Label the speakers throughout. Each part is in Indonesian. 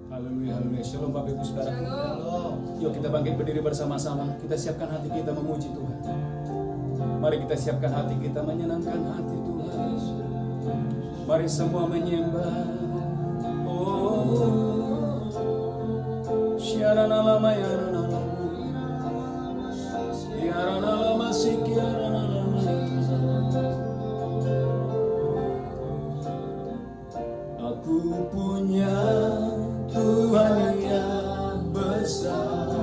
Speaker 1: Haleluya, haleluya. Shalom Bapak Ibu Saudara. Yuk kita bangkit berdiri bersama-sama. Kita siapkan hati kita memuji Tuhan. Mari kita siapkan hati kita menyenangkan hati Tuhan. Mari semua menyembah. Oh, syiarana lama ya lama. Syiarana lama sikiarana lama. Aku punya Tuhan yang besar,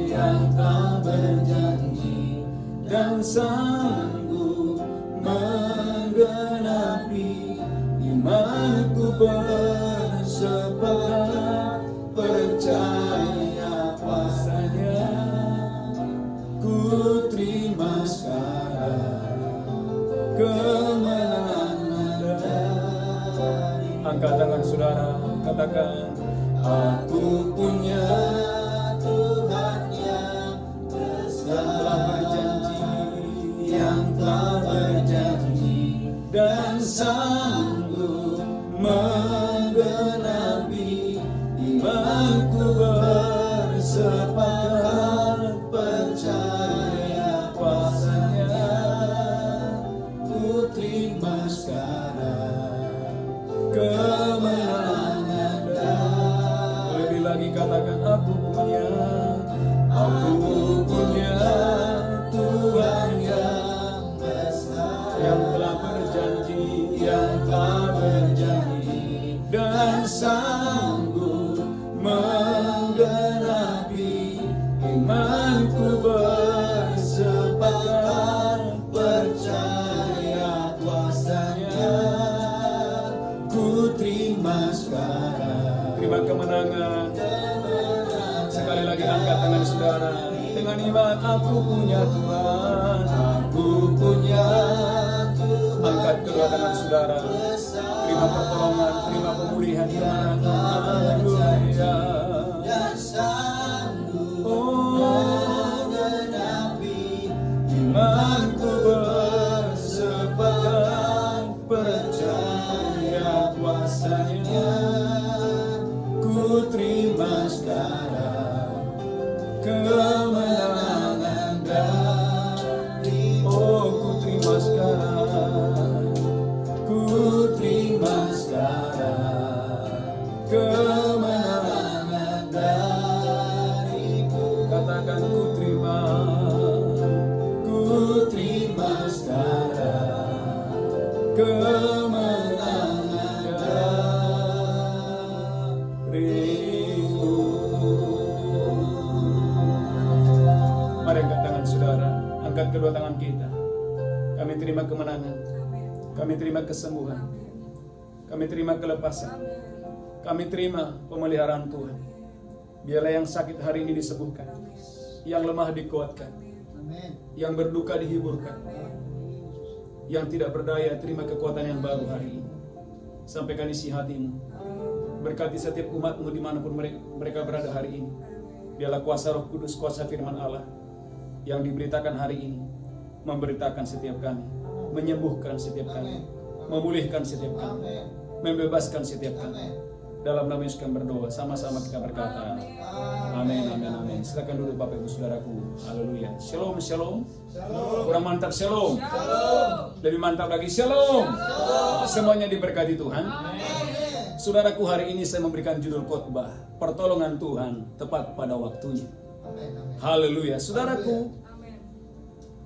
Speaker 1: yang tak berjanji dan sanggup menggenapi imanku bersepakat percaya padanya. Ku terima sekarang kemenangan dari. Angkat tangan saudara. Katakan, aku punya Tuhan yang besar, yang telah berjanji dan sanggup menggenapi imanku bersepakat percaya kuasanya. Ku terima sekarang kemenangan. Lebih lagi katakan, aku punya Tuhan yang besar, yang telah berjanji dan sanggup menggenapi imanku bersepakat percaya kuasanya. Ku terima sekarang. Terima kemenangan. Sekali lagi angkat tangan saudara. Dengan iman, aku punya Tuhan. Aku punya Tuhan. Angkat kedua tangan saudara. Terima pertolongan, terima pemulihan, kemenangan. Haleluya. Menggenapi imanku bersepakat percaya kuasanya. Ku terima sekarang kemenangan dari. Oh, ku terima sekarang, ku terima sekarang kemenangan dariku. Katakan, ku terima sekarang kemenangan dariku. Mari angkat tangan saudara, angkat kedua tangan kita. Kami terima kemenangan, kami terima kesembuhan, kami terima kelepasan, kami terima pemeliharaan Tuhan. Biarlah yang sakit hari ini disembuhkan, yang lemah dikuatkan, yang berduka dihiburkan, yang tidak berdaya terima kekuatan yang baru hari ini. Sampaikan isi hatimu, berkati setiap umatmu dimanapun mereka berada hari ini. Biarlah kuasa Roh Kudus, kuasa firman Allah yang diberitakan hari ini memberitakan setiap kami, menyembuhkan setiap kami, memulihkan setiap kami, membebaskan setiap kami. Dalam nama Yesus kami berdoa, sama-sama kita berkata, amin, amin, amin. Silakan duduk Bapak Ibu Saudaraku. Haleluya. Shalom, shalom. Kurang mantap, shalom. Lebih mantap lagi, shalom. Semuanya diberkati Tuhan. Saudaraku, hari ini saya memberikan judul khotbah, pertolongan Tuhan tepat pada waktunya. Haleluya. Saudaraku,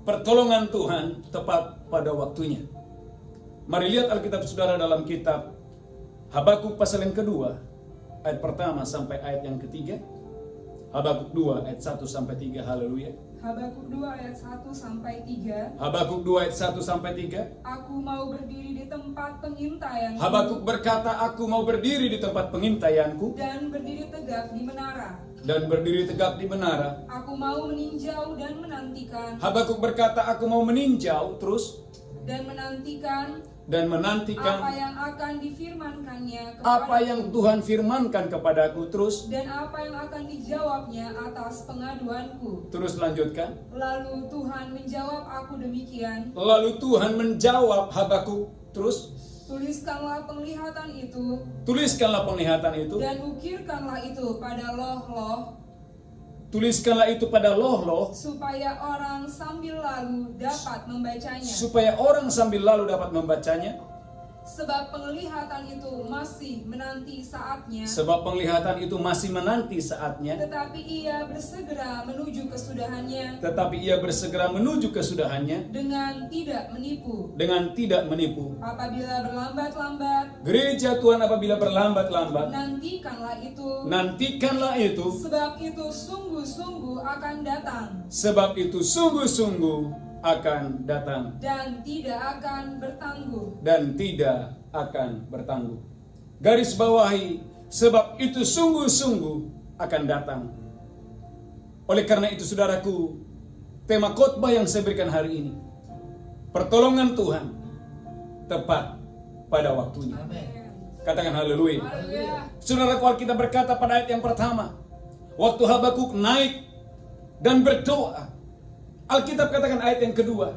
Speaker 1: pertolongan Tuhan tepat pada waktunya. Mari lihat Alkitab saudara dalam kitab Habakuk pasal yang kedua, ayat pertama sampai ayat yang ketiga. Habakuk 2 ayat 1 sampai 3. Haleluya.
Speaker 2: Habakuk 2 ayat 1 sampai 3.
Speaker 1: Habakuk 2 ayat 1 sampai 3.
Speaker 2: Aku mau berdiri di tempat pengintaian.
Speaker 1: Habakuk berkata, aku mau berdiri di tempat pengintaianku
Speaker 2: Dan berdiri tegak di menara.
Speaker 1: dan berdiri tegak di menara.
Speaker 2: Aku mau meninjau dan menantikan.
Speaker 1: Habakuk berkata, aku mau meninjau terus
Speaker 2: Dan menantikan
Speaker 1: dan
Speaker 2: apa
Speaker 1: menantikan
Speaker 2: yang akan difirmankannya
Speaker 1: apa
Speaker 2: kepadaku.
Speaker 1: yang Tuhan firmankan kepadaku terus.
Speaker 2: Dan apa yang akan dijawabnya atas pengaduanku.
Speaker 1: Terus lanjutkan.
Speaker 2: Lalu Tuhan menjawab aku demikian.
Speaker 1: Lalu Tuhan menjawab Habakuk terus.
Speaker 2: Tuliskanlah penglihatan itu
Speaker 1: Tuliskanlah penglihatan itu.
Speaker 2: dan ukirkanlah itu pada loh-loh,
Speaker 1: Tuliskanlah itu pada loh-loh
Speaker 2: supaya orang sambil lalu dapat membacanya.
Speaker 1: supaya orang sambil lalu dapat membacanya.
Speaker 2: Sebab penglihatan itu masih menanti saatnya.
Speaker 1: Sebab penglihatan itu masih menanti saatnya.
Speaker 2: Tetapi ia bersegera menuju kesudahannya
Speaker 1: Tetapi ia bersegera menuju kesudahannya
Speaker 2: dengan tidak menipu.
Speaker 1: dengan tidak menipu.
Speaker 2: Apabila berlambat-lambat,
Speaker 1: Gereja Tuhan apabila berlambat-lambat,
Speaker 2: nantikanlah itu.
Speaker 1: nantikanlah itu.
Speaker 2: Sebab itu sungguh-sungguh akan datang
Speaker 1: Sebab itu sungguh-sungguh akan datang
Speaker 2: dan tidak akan bertangguh.
Speaker 1: dan tidak akan bertangguh. Garis bawahi, sebab itu sungguh-sungguh akan datang. Oleh karena itu saudaraku, tema khotbah yang saya berikan hari ini, pertolongan Tuhan tepat pada waktunya. Katakan haleluya.
Speaker 2: Haleluya.
Speaker 1: Saudaraku, Alkitab berkata pada ayat yang pertama, waktu Habakuk naik dan berdoa. Alkitab katakan ayat yang kedua,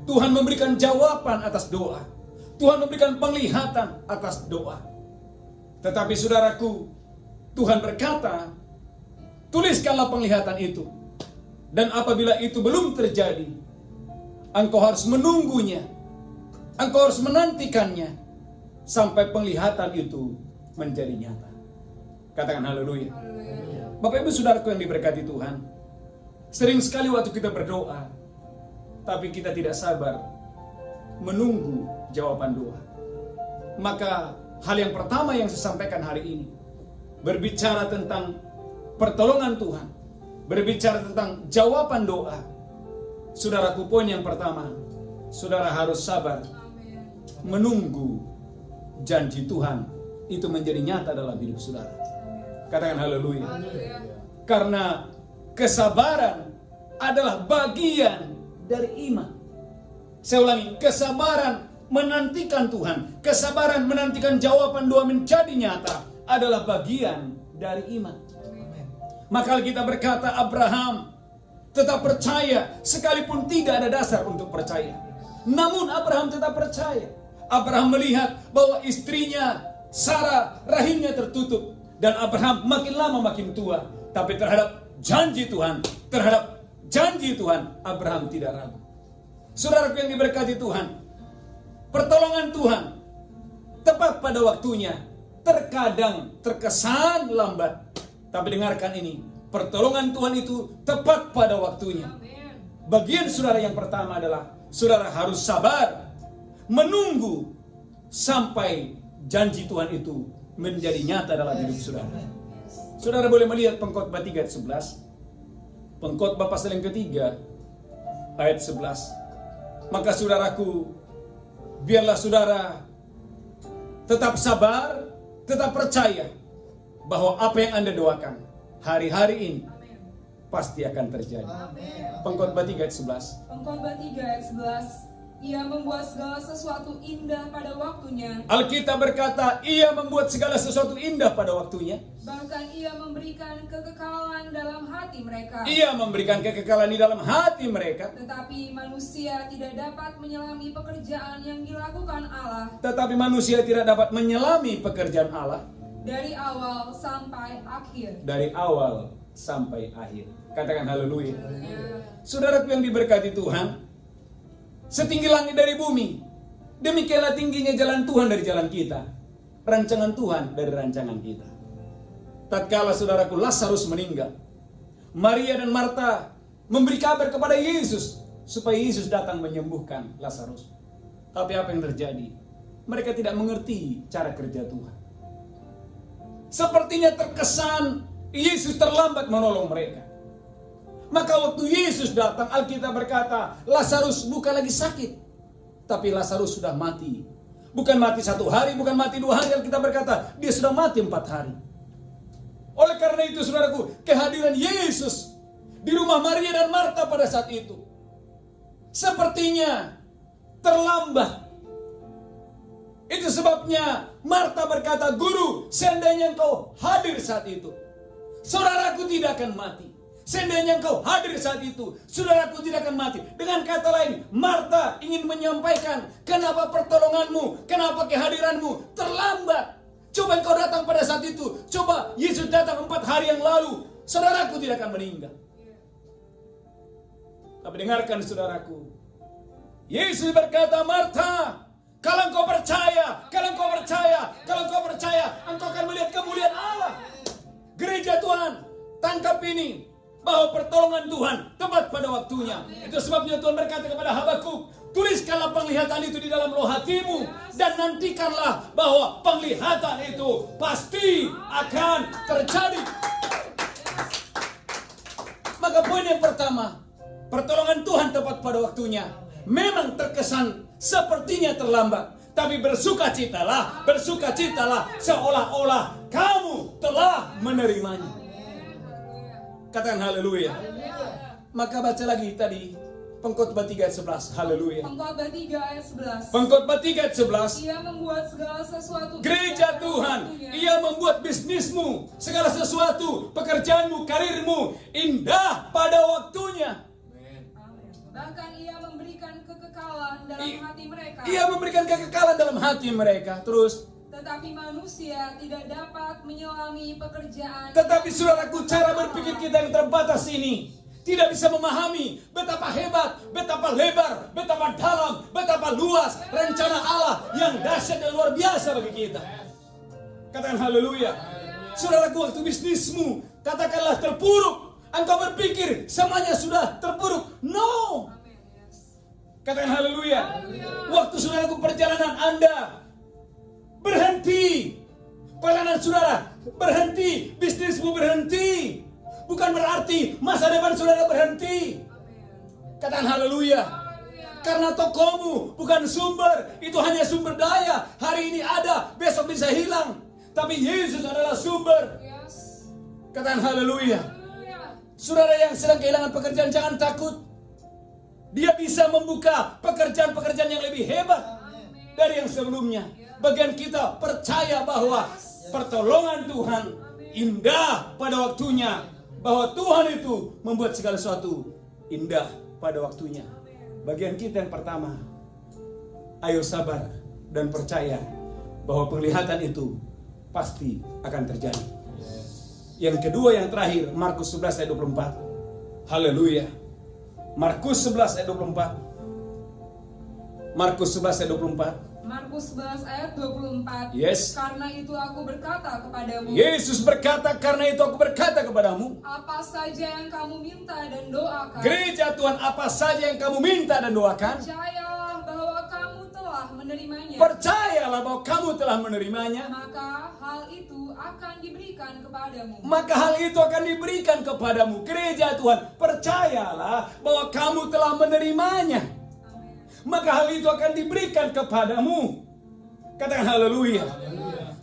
Speaker 1: Tuhan memberikan jawaban atas doa. Tuhan memberikan penglihatan atas doa. Tetapi saudaraku, Tuhan berkata, tuliskanlah penglihatan itu. Dan apabila itu belum terjadi, engkau harus menunggunya. Engkau harus menantikannya sampai penglihatan itu menjadi nyata. Katakan haleluya.
Speaker 2: Haleluya.
Speaker 1: Bapak Ibu saudaraku yang diberkati Tuhan, sering sekali waktu kita berdoa, tapi kita tidak sabar menunggu jawaban doa. Maka hal yang pertama yang saya sampaikan hari ini, berbicara tentang pertolongan Tuhan, berbicara tentang jawaban doa. Saudaraku, poin yang pertama, saudara harus sabar
Speaker 2: Amin.
Speaker 1: menunggu janji Tuhan itu menjadi nyata dalam hidup saudara. Katakan haleluya.
Speaker 2: Haleluya.
Speaker 1: Karena kesabaran adalah bagian dari iman. Saya ulangi, kesabaran menantikan Tuhan, kesabaran menantikan jawaban doa menjadi nyata adalah bagian dari iman. Maka kita berkata Abraham tetap percaya sekalipun tidak ada dasar untuk percaya. Namun Abraham tetap percaya. Abraham melihat bahwa istrinya Sarah rahimnya tertutup dan Abraham makin lama makin tua, tapi terhadap janji Tuhan, terhadap janji Tuhan, Abraham tidak ragu. Saudaraku yang diberkati Tuhan, pertolongan Tuhan tepat pada waktunya, terkadang terkesan lambat. Tapi dengarkan ini, pertolongan Tuhan itu tepat pada waktunya.
Speaker 2: Amin.
Speaker 1: Bagian saudara yang pertama adalah, saudara harus sabar, menunggu sampai janji Tuhan itu menjadi nyata dalam hidup saudara. Saudara boleh melihat Pengkhotbah 3 ayat 11. Pengkhotbah pasal yang ketiga ayat 11. Maka saudaraku, biarlah saudara tetap sabar, tetap percaya bahwa apa yang Anda doakan hari-hari ini
Speaker 2: Amin.
Speaker 1: pasti akan terjadi.
Speaker 2: Amin.
Speaker 1: Pengkhotbah 3 ayat 11.
Speaker 2: Pengkhotbah 3 ayat 11. Ia membuat segala sesuatu indah pada waktunya.
Speaker 1: Alkitab berkata, ia membuat segala sesuatu indah pada waktunya.
Speaker 2: Bahkan ia memberikan kekekalan dalam hati mereka.
Speaker 1: Ia memberikan kekekalan di dalam hati mereka.
Speaker 2: Tetapi manusia tidak dapat menyelami pekerjaan yang dilakukan Allah
Speaker 1: Tetapi manusia tidak dapat menyelami pekerjaan Allah
Speaker 2: dari awal sampai akhir.
Speaker 1: dari awal sampai akhir. Katakan haleluya.
Speaker 2: Ya.
Speaker 1: Saudaraku yang diberkati Tuhan, setinggi langit dari bumi, demikianlah tingginya jalan Tuhan dari jalan kita, rancangan Tuhan dari rancangan kita. Tatkala saudaraku Lazarus meninggal, Maria dan Marta memberi kabar kepada Yesus supaya Yesus datang menyembuhkan Lazarus. Tapi apa yang terjadi? Mereka tidak mengerti cara kerja Tuhan. Sepertinya terkesan Yesus terlambat menolong mereka. Maka waktu Yesus datang, Alkitab berkata, Lazarus bukan lagi sakit, tapi Lazarus sudah mati. Bukan mati 1 hari, bukan mati 2 hari. Alkitab berkata, dia sudah mati 4 hari. Oleh karena itu, saudaraku, kehadiran Yesus di rumah Maria dan Marta pada saat itu sepertinya terlambat. Itu sebabnya Marta berkata, Guru, seandainya engkau hadir saat itu, saudaraku tidak akan mati. Seandainya engkau hadir saat itu, saudaraku tidak akan mati. Dengan kata lain, Marta ingin menyampaikan, kenapa pertolonganmu, kenapa kehadiranmu terlambat. Coba engkau datang pada saat itu. Coba Yesus datang 4 hari yang lalu, saudaraku tidak akan meninggal. Tapi dengarkan saudaraku, Yesus berkata, Marta, kalau engkau percaya, engkau akan melihat kemuliaan Allah. Gereja Tuhan, tangkap ini, bahwa pertolongan Tuhan tepat pada waktunya. Itu sebabnya Tuhan berkata kepada Habakuk, tuliskanlah penglihatan itu di dalam roh hatimu, dan nantikanlah bahwa penglihatan itu pasti akan terjadi. Maka poin yang pertama, pertolongan Tuhan tepat pada waktunya. Memang terkesan sepertinya terlambat, tapi bersukacitalah seolah-olah kamu telah menerimanya. Katakan haleluya. Maka baca lagi tadi Pengkhotbah 3 ayat 11. Haleluya.
Speaker 2: Pengkhotbah 3 ayat 11.
Speaker 1: Pengkhotbah 3 ayat 11.
Speaker 2: Ia membuat segala sesuatu.
Speaker 1: Gereja Tuhan, Ia membuat bisnismu, segala sesuatu, pekerjaanmu, karirmu indah pada waktunya.
Speaker 2: Bahkan Ia memberikan kekekalan dalam hati mereka.
Speaker 1: Ia memberikan kekekalan dalam hati mereka. Terus,
Speaker 2: tetapi manusia tidak dapat menyelami pekerjaan.
Speaker 1: tetapi saudaraku, cara berpikir kita yang terbatas ini tidak bisa memahami betapa hebat, betapa lebar, betapa dalam, betapa luas rencana Allah yang dahsyat dan luar biasa bagi kita. Katakan haleluya. Saudaraku, waktu bisnismu katakanlah terpuruk, engkau berpikir semuanya sudah terpuruk. No. Katakan haleluya. Waktu saudaraku perjalanan Anda berhenti, pelayanan saudara berhenti, bisnismu berhenti, bukan berarti masa depan saudara berhenti. Katakan haleluya. Karena tokomu bukan sumber, itu hanya sumber daya. Hari ini ada, besok bisa hilang. Tapi Yesus adalah sumber. Katakan haleluya. Saudara yang sedang kehilangan pekerjaan, jangan takut. Dia bisa membuka pekerjaan-pekerjaan yang lebih hebat dari yang sebelumnya. Bagian kita percaya bahwa pertolongan Tuhan indah pada waktunya, bahwa Tuhan itu membuat segala sesuatu indah pada waktunya. Bagian kita yang pertama, ayo sabar dan percaya bahwa penglihatan itu pasti akan terjadi. Yang kedua, yang terakhir, Markus 11 ayat 24. Haleluya. Markus 11 ayat 24. Markus 11 ayat 24.
Speaker 2: Markus 11 ayat 24.
Speaker 1: Yes.
Speaker 2: Karena itu aku berkata kepadamu.
Speaker 1: Yesus berkata, karena itu aku berkata kepadamu.
Speaker 2: Apa saja yang kamu minta dan doakan.
Speaker 1: Gereja Tuhan, apa saja yang kamu minta dan doakan.
Speaker 2: Percayalah bahwa kamu telah menerimanya.
Speaker 1: Percayalah bahwa kamu telah menerimanya.
Speaker 2: Maka hal itu akan diberikan kepadamu.
Speaker 1: Maka hal itu akan diberikan kepadamu. Gereja Tuhan, percayalah bahwa kamu telah menerimanya. Maka hal itu akan diberikan kepadamu. Katakan haleluya.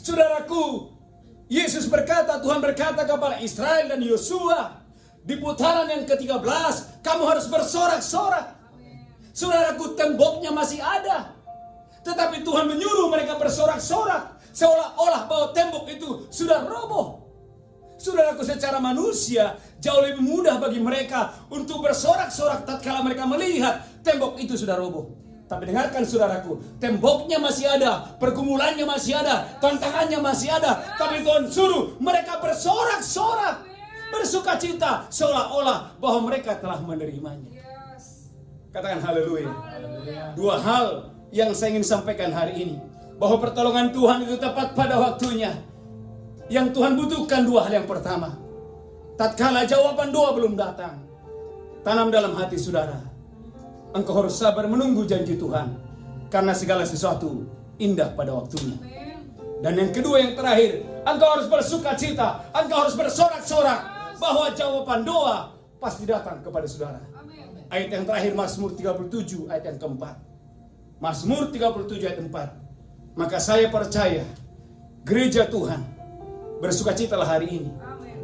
Speaker 1: Saudaraku, Yesus berkata, Tuhan berkata kepada Israel dan Yosua di putaran yang ke-13, kamu harus bersorak-sorak. Saudaraku, temboknya masih ada, tetapi Tuhan menyuruh mereka bersorak-sorak, seolah-olah bahwa tembok itu sudah roboh. Saudaraku, secara manusia jauh lebih mudah bagi mereka untuk bersorak-sorak tatkala mereka melihat tembok itu sudah roboh. Tapi dengarkan saudaraku, temboknya masih ada, pergumulannya masih ada, tantangannya masih ada. Tapi Tuhan suruh mereka bersorak-sorak, bersukacita, seolah-olah bahwa mereka telah menerimanya. Katakan haleluya. Dua hal yang saya ingin sampaikan hari ini, bahwa pertolongan Tuhan itu tepat pada waktunya. Yang Tuhan butuhkan dua hal. Yang pertama, tatkala jawaban doa belum datang, tanam dalam hati saudara, engkau harus sabar menunggu janji Tuhan, karena segala sesuatu indah pada waktunya. Dan yang kedua, yang terakhir, Engkau harus bersuka cita. Engkau harus bersorak-sorak bahwa jawaban doa pasti datang kepada saudara. Ayat yang terakhir Mazmur 37 ayat yang keempat. Mazmur 37 ayat 4. Maka saya percaya gereja Tuhan bersukacitalah hari ini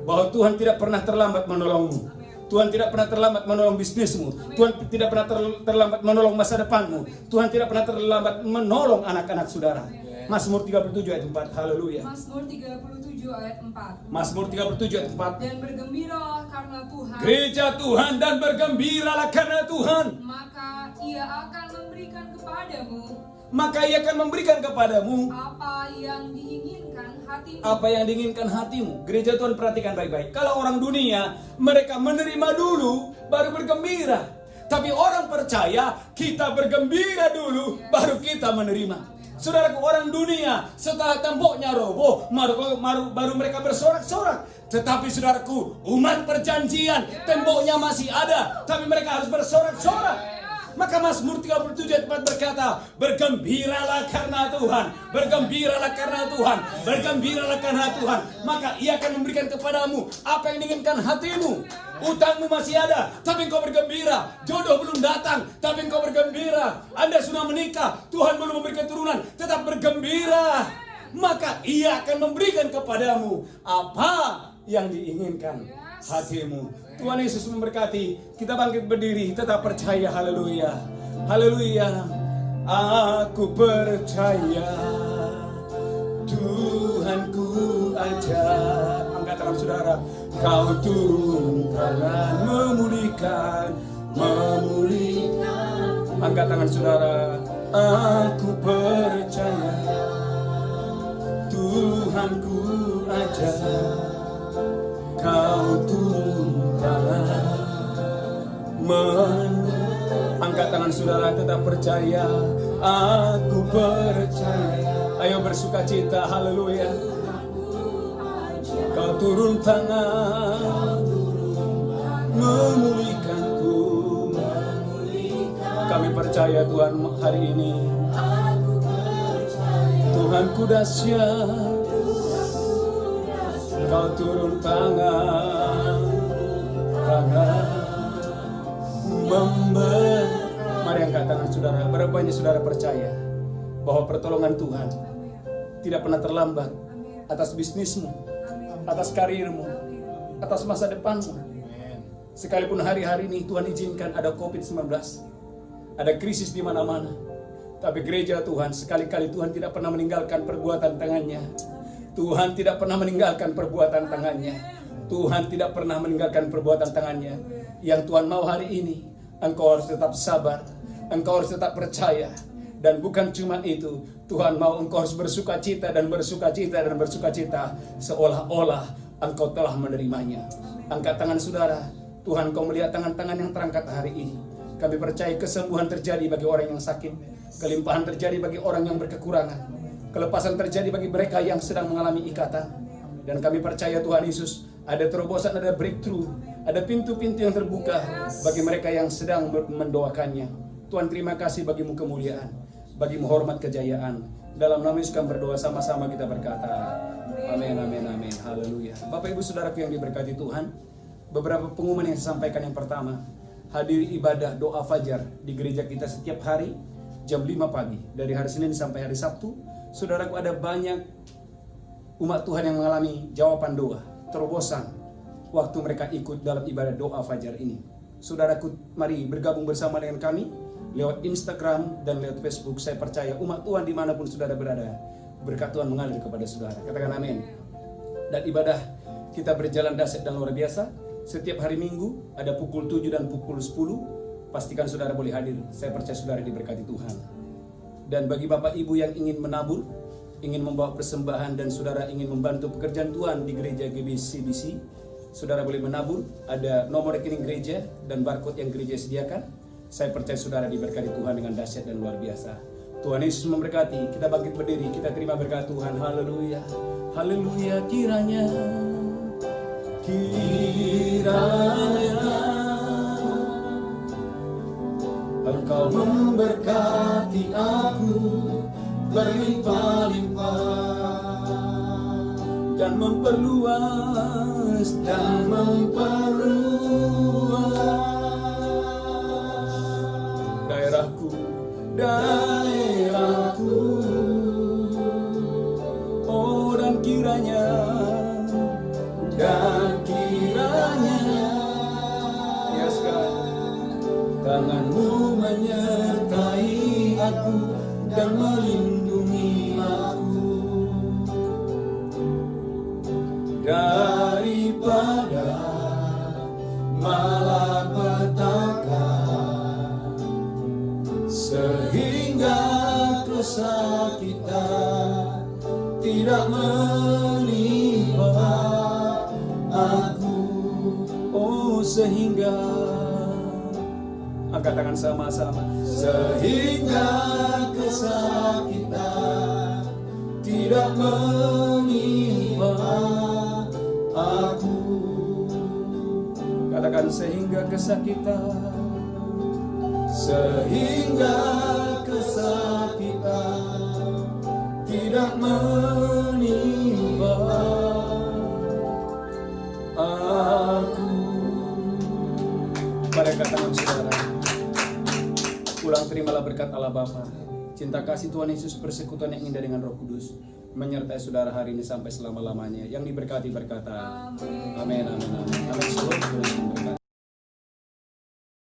Speaker 1: bahwa Tuhan tidak pernah terlambat menolongmu. Tuhan tidak pernah terlambat menolong bisnismu. Tuhan tidak pernah terlambat menolong masa depanmu. Tuhan tidak pernah terlambat menolong anak-anak saudara. Mazmur 37 ayat 4. Haleluya.
Speaker 2: Mazmur 37 ayat 4.
Speaker 1: Mazmur 37 ayat 4.
Speaker 2: Dan bergembiralah karena Tuhan.
Speaker 1: Gereja Tuhan dan bergembiralah karena Tuhan.
Speaker 2: Maka Ia akan memberikan kepadamu
Speaker 1: Maka Ia akan memberikan kepadamu
Speaker 2: apa yang diinginkan hatimu.
Speaker 1: apa yang diinginkan hatimu. Gereja Tuhan, perhatikan baik-baik. Kalau orang dunia, mereka menerima dulu baru bergembira. Tapi orang percaya, kita bergembira dulu baru kita menerima. Saudaraku, orang dunia setelah temboknya roboh baru mereka bersorak-sorak. Tetapi saudaraku, umat perjanjian, temboknya masih ada, tapi mereka harus bersorak-sorak. Maka Mazmur 37 ayat 4 berkata, bergembiralah karena Tuhan, bergembiralah karena Tuhan, bergembiralah karena Tuhan. Maka Ia akan memberikan kepadamu apa yang diinginkan hatimu. Utangmu masih ada, tapi engkau bergembira. Jodoh belum datang, tapi engkau bergembira. Anda sudah menikah, Tuhan belum memberikan turunan, tetap bergembira. Maka Ia akan memberikan kepadamu apa yang diinginkan hatimu. Tuhan Yesus memberkati. Kita bangkit berdiri, tetap percaya. Haleluya, haleluya. Aku percaya Tuhanku aja. Angkat tangan saudara. Kau turun tangan memulihkan. Angkat tangan saudara. Aku percaya Tuhanku aja. Kau turun tangan angkat tangan saudara, tetap percaya. Aku percaya. Ayo bersuka cita. Haleluya. Kau turun tangan memulihkanku. Kami percaya Tuhan hari ini. Tuhanku dahsyat. Kau turun tangan Mari angkat tangan saudara. Berapa banyak saudara percaya bahwa pertolongan Tuhan tidak pernah terlambat atas bisnismu, atas karirmu, atas masa depanmu. Sekalipun hari-hari ini Tuhan izinkan ada COVID-19, ada krisis di mana-mana, tapi gereja Tuhan, sekali-kali Tuhan tidak pernah meninggalkan perbuatan tangannya. Tuhan tidak pernah meninggalkan perbuatan tangannya. Tuhan tidak pernah meninggalkan perbuatan tangannya. Yang Tuhan mau hari ini, engkau harus tetap sabar, engkau harus tetap percaya. Dan bukan cuma itu, Tuhan mau engkau harus bersuka cita dan bersuka cita dan bersuka cita, seolah-olah engkau telah menerimanya. Angkat tangan saudara. Tuhan, kau melihat tangan-tangan yang terangkat hari ini. Kami percaya kesembuhan terjadi bagi orang yang sakit, kelimpahan terjadi bagi orang yang berkekurangan, kelepasan terjadi bagi mereka yang sedang mengalami ikatan. Dan kami percaya Tuhan Yesus, ada terobosan, ada breakthrough, ada pintu-pintu yang terbuka bagi mereka yang sedang mendoakannya. Tuhan, terima kasih bagimu kemuliaan, bagimu hormat kejayaan. Dalam nama Yesus kami berdoa, sama-sama kita berkata, amin, amin, amin, haleluya. Bapak Ibu Saudaraku yang diberkati Tuhan, beberapa pengumuman yang saya sampaikan. Yang pertama, hadiri ibadah doa fajar di gereja kita setiap hari jam 5 pagi, dari hari Senin sampai hari Sabtu. Saudaraku, ada banyak umat Tuhan yang mengalami jawaban doa, terobosan waktu mereka ikut dalam ibadah doa fajar ini. Saudaraku, mari bergabung bersama dengan kami lewat Instagram dan lewat Facebook. Saya percaya umat Tuhan dimanapun saudara berada, berkat Tuhan mengalir kepada saudara. Katakan amin. Dan ibadah kita berjalan dahsyat dan luar biasa. Setiap hari Minggu ada pukul 7 dan pukul 10. Pastikan saudara boleh hadir. Saya percaya saudara diberkati Tuhan. Dan bagi Bapak Ibu yang ingin menabur, ingin membawa persembahan, dan saudara ingin membantu pekerjaan Tuhan di gereja GBCBC, saudara boleh menabur. Ada nomor rekening gereja dan barcode yang gereja sediakan. Saya percaya saudara diberkati Tuhan dengan dahsyat dan luar biasa. Tuhan Yesus memberkati. Kita bangkit berdiri, kita terima berkat Tuhan. Haleluya, haleluya. Kiranya Engkau memberkati aku berlimpah-limpah, dan memperluas daerahku, oh dan kiranya ya sekarang tanganmu menyertai aku dan melindungi aku daripada malapetaka, sehingga kesakitan tidak menimpa aku. Oh sehingga, angkat tangan sama-sama, sehingga kesakitan tidak menimpa aku. Katakan sehingga kesakitan tidak menimpa aku. Pada tangan saudara, pulang terimalah berkat Allah Bapa, cinta kasih Tuhan Yesus, persekutuan yang indah dengan Roh Kudus menyertai saudara hari ini sampai selama-lamanya. Yang diberkati berkata amin, amin, amin, amin.